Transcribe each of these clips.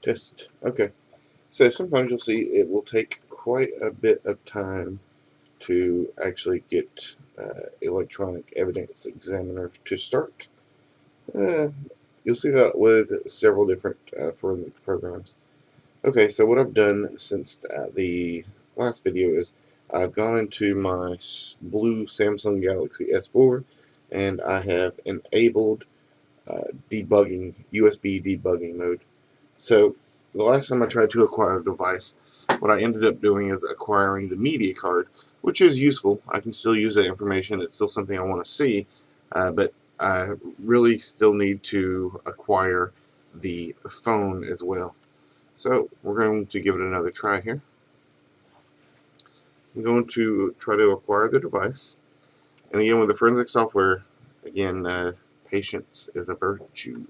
Test. Okay. So sometimes you'll see it will take quite a bit of time to actually get electronic evidence examiner to start. Uh, you'll see that with several different forensic programs. Okay, so what I've done since the last video is I've gone into my blue Samsung Galaxy S4 and I have enabled debugging, USB debugging mode. So the last time I tried to acquire a device, what I ended up doing is acquiring the media card, which is useful. I can still use that information. It's still something I want to see, but I really still need to acquire the phone as well. So we're going to give it another try here. I'm going to try to acquire the device. And again, with the forensic software, again, patience is a virtue.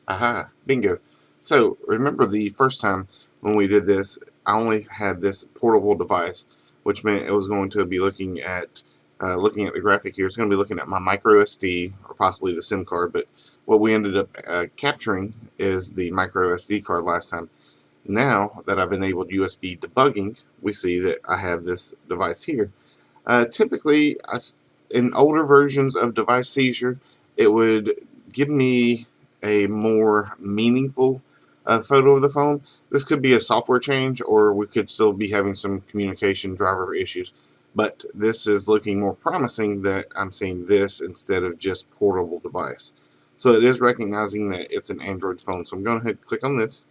Aha, bingo. So remember the first time when we did this, I only had this portable device, which meant it was going to be looking at the graphic here. It's going to be looking at my micro SD or possibly the SIM card, but what we ended up capturing is the micro SD card last time. Now that I've enabled USB debugging, we see that I have this device here. Typically, in older versions of device seizure, it would give me a more meaningful photo of the phone. This could be a software change, or we could still be having some communication driver issues. But this is looking more promising that I'm seeing this instead of just portable device. So it is recognizing that it's an Android phone. So I'm going to ahead and click on this.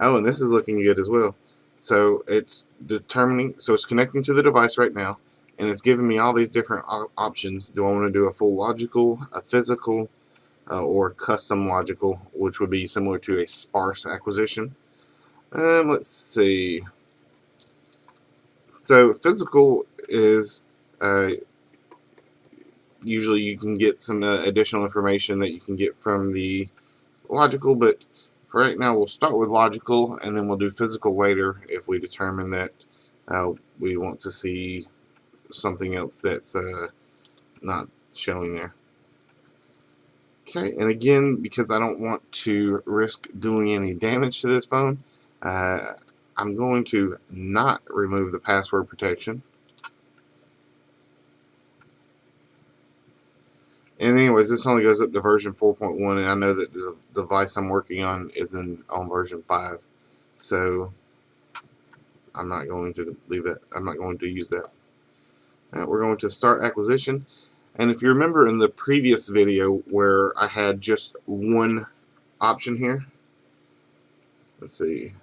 Oh, and this is looking good as well. So it's determining, so it's connecting to the device right now, and it's giving me all these different options. Do I want to do a full logical, a physical, or custom logical, which would be similar to a sparse acquisition? Let's see. So physical is usually you can get some additional information that you can get from the logical, but for right now we'll start with logical and then we'll do physical later if we determine that we want to see something else that's not showing there. Okay, and again, because I don't want to risk doing any damage to this phone, I'm going to not remove the password protection. And anyways, this only goes up to version 4.1, and I know that the device I'm working on is on version 5. So I'm not going to leave that. I'm not going to use that. We're going to start acquisition. And if you remember in the previous video where I had just one option here, let's see.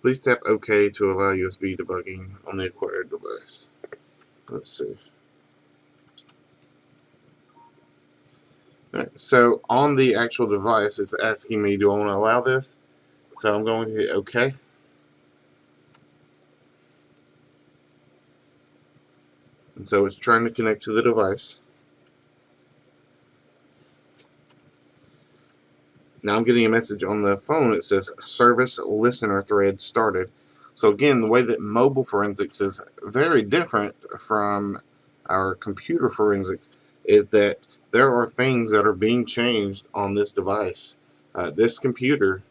Please tap OK to allow USB debugging on the acquired device. Let's see. Alright, so on the actual device, it's asking me, do I want to allow this? So I'm going to hit OK. And so it's trying to connect to the device. Now I'm getting a message on the phone. It says service listener thread started. So again, the way that mobile forensics is very different from our computer forensics is that there are things that are being changed on this device. This computer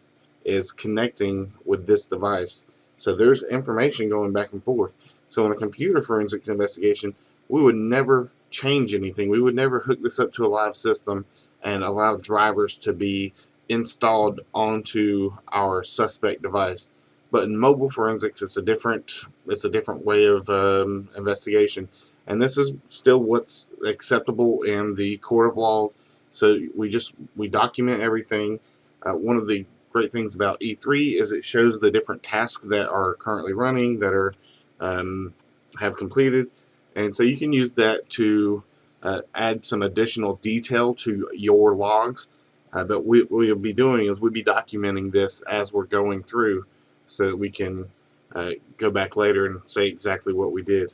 is connecting with this device. So there's information going back and forth. So in a computer forensics investigation, we would never change anything. We would never hook this up to a live system and allow drivers to be installed onto our suspect device. But in mobile forensics, it's a different way of investigation, and this is still what's acceptable in the court of laws. So we document everything. One of the great things about E3 is it shows the different tasks that are currently running that are have completed. And so you can use that to add some additional detail to your logs. But what we'll be doing is we'll be documenting this as we're going through so that we can go back later and say exactly what we did.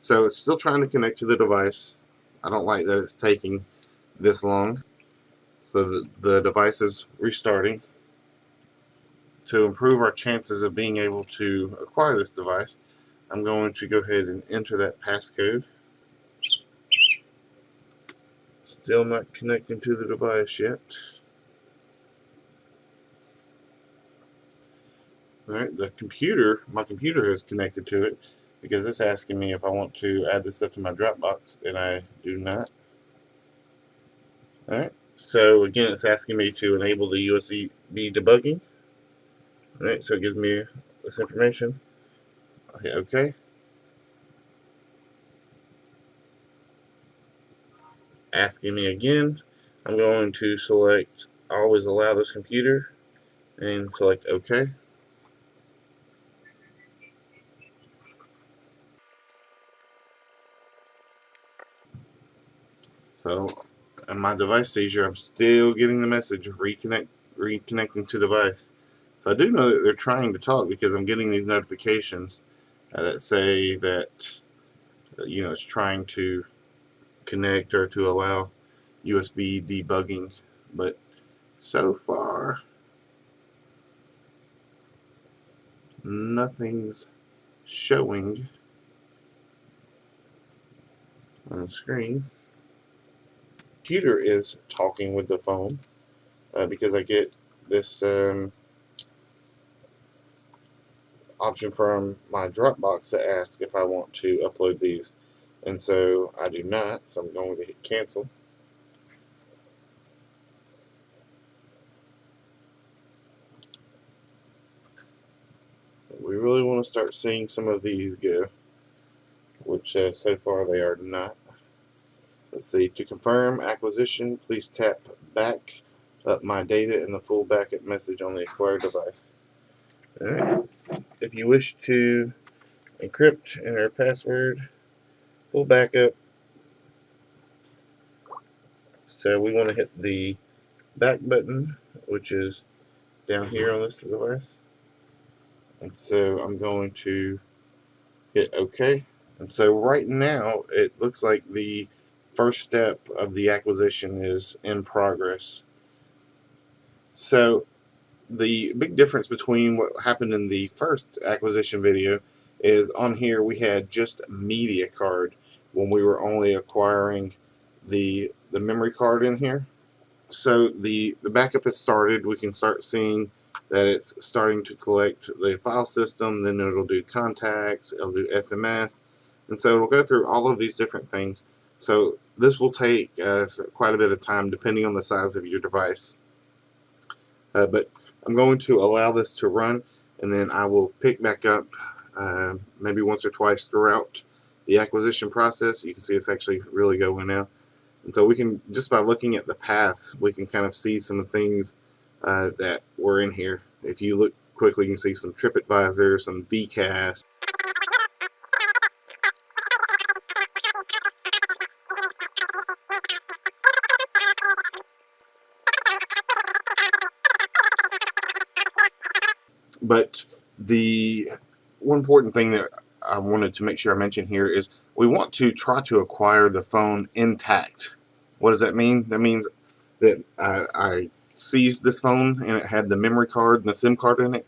So it's still trying to connect to the device. I don't like that it's taking this long. So the device is restarting. To improve our chances of being able to acquire this device, I'm going to go ahead and enter that passcode. Still not connecting to the device yet. Alright, my computer is connected to it because it's asking me if I want to add this up to my Dropbox, and I do not. Alright, so again, it's asking me to enable the USB debugging. Alright, so it gives me this information. I hit OK. Asking me again. I'm going to select always allow this computer and select OK. So in my device seizure, I'm still getting the message reconnecting to device. So I do know that they're trying to talk because I'm getting these notifications that say that it's trying to connect or to allow USB debugging, but so far nothing's showing on the screen. Computer is talking with the phone because I get this option from my Dropbox that asks if I want to upload these, and so I do not, so I'm going to hit cancel. We really want to start seeing some of these go, which so far they are not. Let's see, to confirm acquisition, please tap back up my data in the full backup message on the acquired device. Alright, if you wish to encrypt, enter a password, full backup. So we want to hit the back button, which is down here on this device. And so I'm going to hit OK. And so right now it looks like the first step of the acquisition is in progress. So the big difference between what happened in the first acquisition video is on here we had just media card when we were only acquiring the memory card in here. So the backup has started. We can start seeing that it's starting to collect the file system, then it'll do contacts, it'll do SMS, and so it'll go through all of these different things. So this will take quite a bit of time depending on the size of your device. But I'm going to allow this to run, and then I will pick back up maybe once or twice throughout the acquisition process. You can see it's actually really going now. And so we can, just by looking at the paths, we can kind of see some things that were in here. If you look quickly, you can see some TripAdvisor, some VCast. But the one important thing that I wanted to make sure I mention here is we want to try to acquire the phone intact. What does that mean? That means that I seized this phone and it had the memory card and the SIM card in it.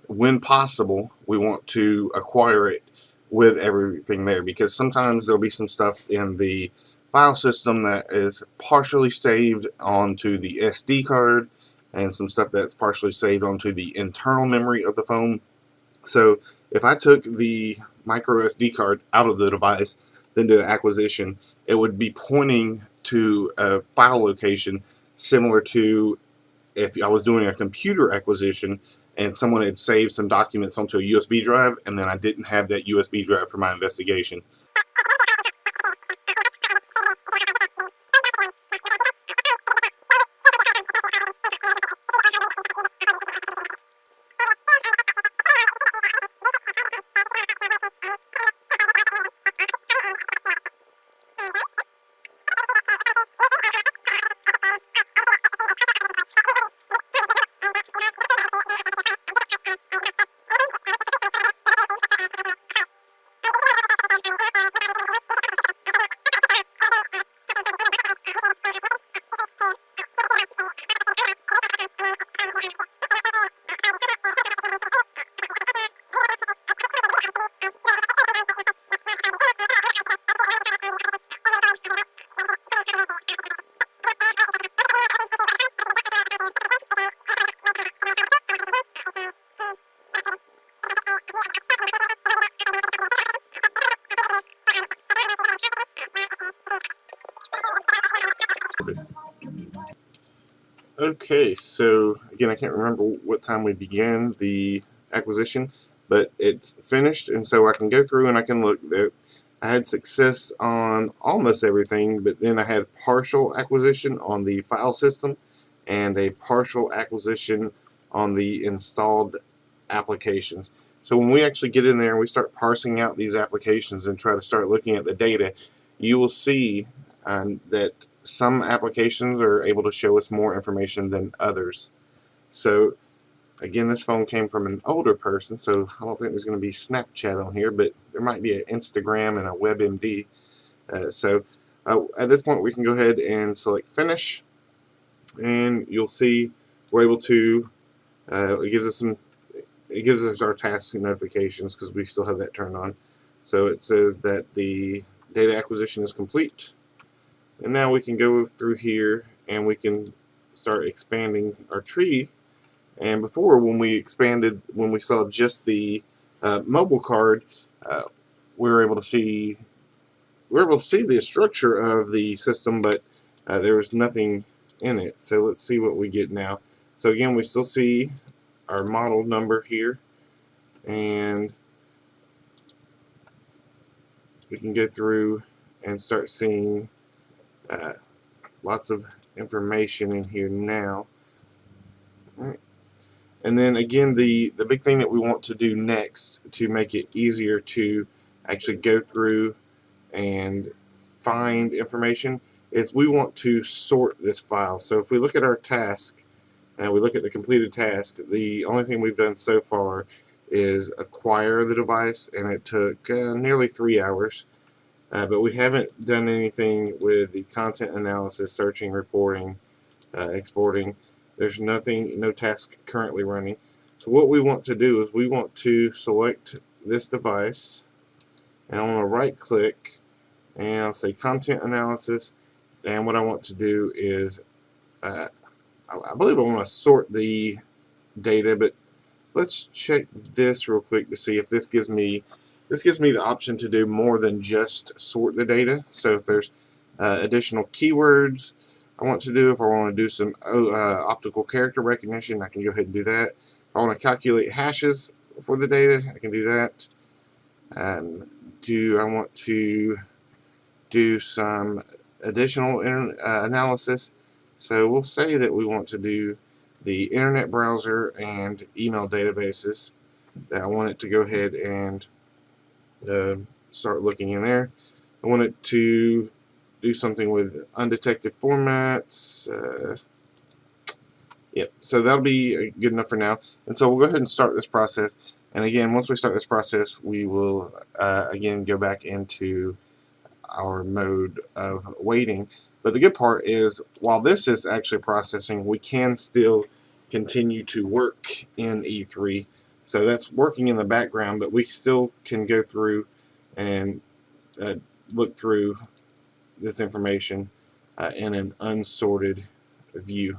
When possible, we want to acquire it with everything there, because sometimes there'll be some stuff in the file system that is partially saved onto the SD card and some stuff that's partially saved onto the internal memory of the phone. So if I took the micro SD card out of the device, then did an acquisition, it would be pointing to a file location similar to if I was doing a computer acquisition and someone had saved some documents onto a USB drive and then I didn't have that USB drive for my investigation. Okay, so again, I can't remember what time we began the acquisition, but it's finished, and so I can go through and I can look there. I had success on almost everything, but then I had partial acquisition on the file system and a partial acquisition on the installed applications. So when we actually get in there and we start parsing out these applications and try to start looking at the data, you will see that some applications are able to show us more information than others. So again, this phone came from an older person, so I don't think there's going to be Snapchat on here, but there might be an Instagram and a WebMD. At this point, we can go ahead and select Finish, and you'll see we're able to. It gives us some. It gives us our task notifications because we still have that turned on. So it says that the data acquisition is complete. And now we can go through here and we can start expanding our tree. And before, when we saw just the mobile card, we were able to see the structure of the system, but there was nothing in it. So let's see what we get now. So again, we still see our model number here, and we can go through and start seeing lots of information in here now. All right. And then again, the big thing that we want to do next to make it easier to actually go through and find information is we want to sort this file. So if we look at our task and we look at the completed task, the only thing we've done so far is acquire the device, and it took nearly 3 hours. But we haven't done anything with the content analysis, searching, reporting, exporting. There's no task currently running. So what we want to do is we want to select this device, and I want to right click, and I'll say content analysis, and what I want to do is I believe I want to sort the data, but let's check this real quick to see if this gives me the option to do more than just sort the data. So if there's additional keywords I want to do, if I want to do some optical character recognition, I can go ahead and do that. If I want to calculate hashes for the data, I can do that. Do I want to do some additional analysis? So we'll say that we want to do the internet browser and email databases. That I want it to go ahead and start looking in there. I want it to do something with undetected formats. Yep, so that'll be good enough for now. And so we'll go ahead and start this process. And again, once we start this process, we will again go back into our mode of waiting. But the good part is, while this is actually processing, we can still continue to work in E3. So that's working in the background, but we still can go through and look through this information in an unsorted view.